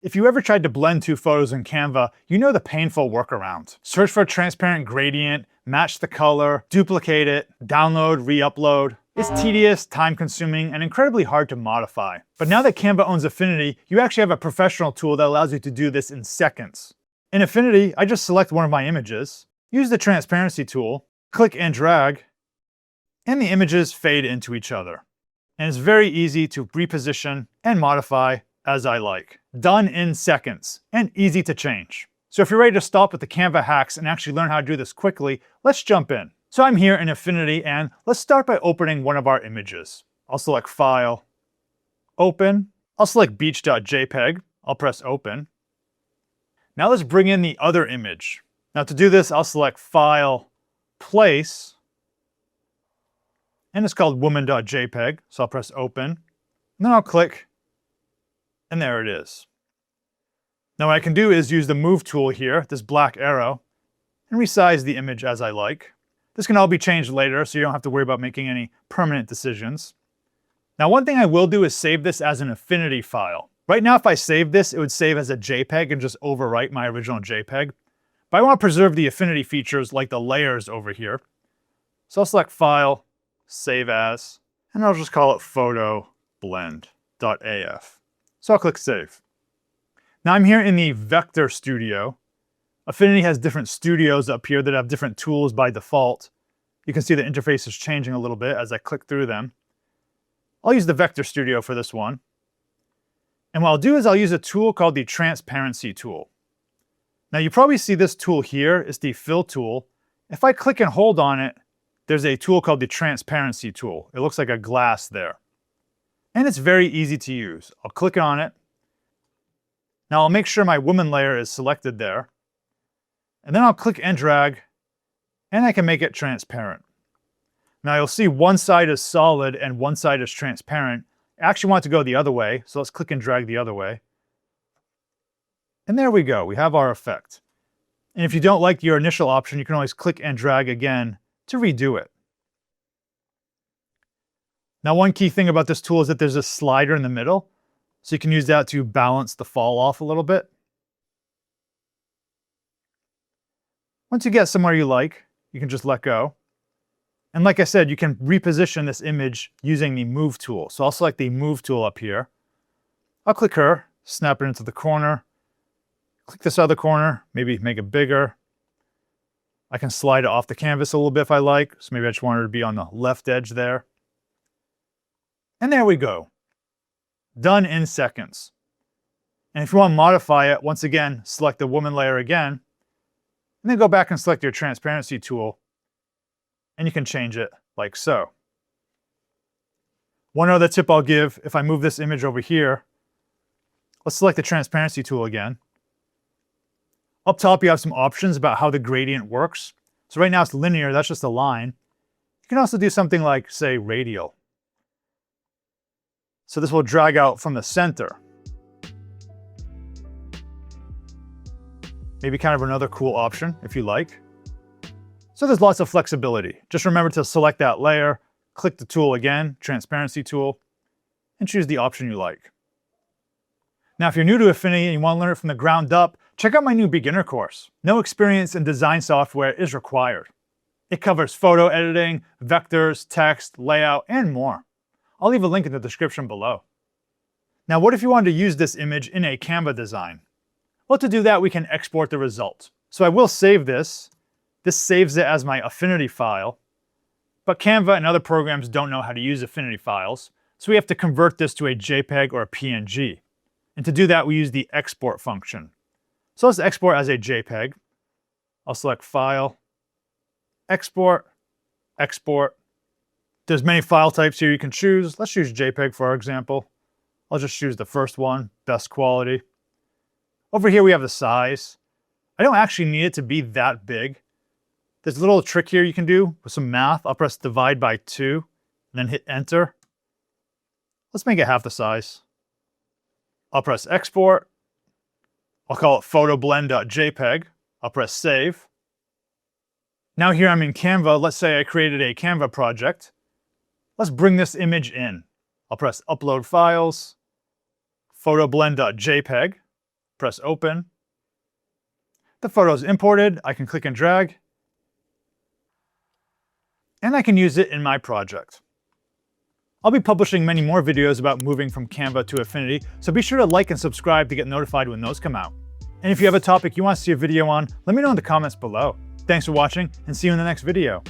If you ever tried to blend two photos in Canva, you know the painful workaround. Search for a transparent gradient, match the color, duplicate it, download, re-upload. It's tedious, time-consuming, and incredibly hard to modify. But now that Canva owns Affinity, you actually have a professional tool that allows you to do this in seconds. In Affinity, I just select one of my images, use the transparency tool, click and drag, and the images fade into each other. And it's very easy to reposition and modify as I like. Done in seconds, and easy to change. So if you're ready to stop with the Canva hacks and actually learn how to do this quickly, let's jump in. So I'm here in Affinity, and let's start by opening one of our images. I'll select File, Open. I'll select beach.jpg. I'll press Open. Now let's bring in the other image. Now to do this, I'll select File, Place, and it's called woman.jpg, so I'll press Open. And then I'll click, and there it is. Now what I can do is use the Move tool here, this black arrow, and resize the image as I like. This can all be changed later, so you don't have to worry about making any permanent decisions. Now one thing I will do is save this as an Affinity file. Right now if I save this, it would save as a JPEG and just overwrite my original JPEG. But I want to preserve the Affinity features like the layers over here. So I'll select File, Save As, and I'll just call it photoblend.af. So I'll click Save. Now I'm here in the Vector Studio. Affinity has different studios up here that have different tools by default. You can see the interface is changing a little bit as I click through them. I'll use the Vector Studio for this one. And what I'll do is I'll use a tool called the Transparency tool. Now you probably see this tool here. It's the Fill tool. If I click and hold on it, there's a tool called the Transparency tool. It looks like a glass there. And it's very easy to use. I'll click on it. Now I'll make sure my woman layer is selected there. And then I'll click and drag, and I can make it transparent. Now you'll see one side is solid and one side is transparent. I actually want it to go the other way, so let's click and drag the other way. And there we go, we have our effect. And if you don't like your initial option, you can always click and drag again to redo it. Now one key thing about this tool is that there's a slider in the middle, so you can use that to balance the fall off a little bit. Once you get somewhere you like, you can just let go. And like I said, you can reposition this image using the Move tool. So I'll select the Move tool up here. I'll click her, snap it into the corner, click this other corner, maybe make it bigger. I can slide it off the canvas a little bit if I like, so maybe I just want her to be on the left edge there. And there we go. Done in seconds. And if you want to modify it, once again, select the woman layer again, and then go back and select your transparency tool, and you can change it like so. One other tip I'll give, if I move this image over here, let's select the transparency tool again. Up top you have some options about how the gradient works. So right now it's linear, that's just a line. You can also do something like, say, radial. So this will drag out from the center. Maybe kind of another cool option if you like. So there's lots of flexibility. Just remember to select that layer, click the tool again, transparency tool, and choose the option you like. Now if you're new to Affinity and you want to learn it from the ground up, check out my new beginner course. No experience in design software is required. It covers photo editing, vectors, text, layout, and more. I'll leave a link in the description below. Now what if you wanted to use this image in a Canva design? Well, to do that, we can export the result. So I will save this. This saves it as my Affinity file. But Canva and other programs don't know how to use Affinity files, so we have to convert this to a JPEG or a PNG. And to do that, we use the export function. So let's export as a JPEG. I'll select File, Export, Export. There's many file types here you can choose. Let's choose JPEG for our example. I'll just choose the first one, best quality. Over here we have the size. I don't actually need it to be that big. There's a little trick here you can do with some math. I'll press divide by 2 and then hit enter. Let's make it half the size. I'll press export. I'll call it photoblend.jpg. I'll press save. Now here I'm in Canva. Let's say I created a Canva project. Let's bring this image in. I'll press upload files, photoblend.jpg. press open. The photo is imported. I can click and drag, and I can use it in my project. I'll be publishing many more videos about moving from Canva to Affinity, so be sure to like and subscribe to get notified when those come out. And if you have a topic you want to see a video on, let me know in the comments below. Thanks for watching, and see you in the next video.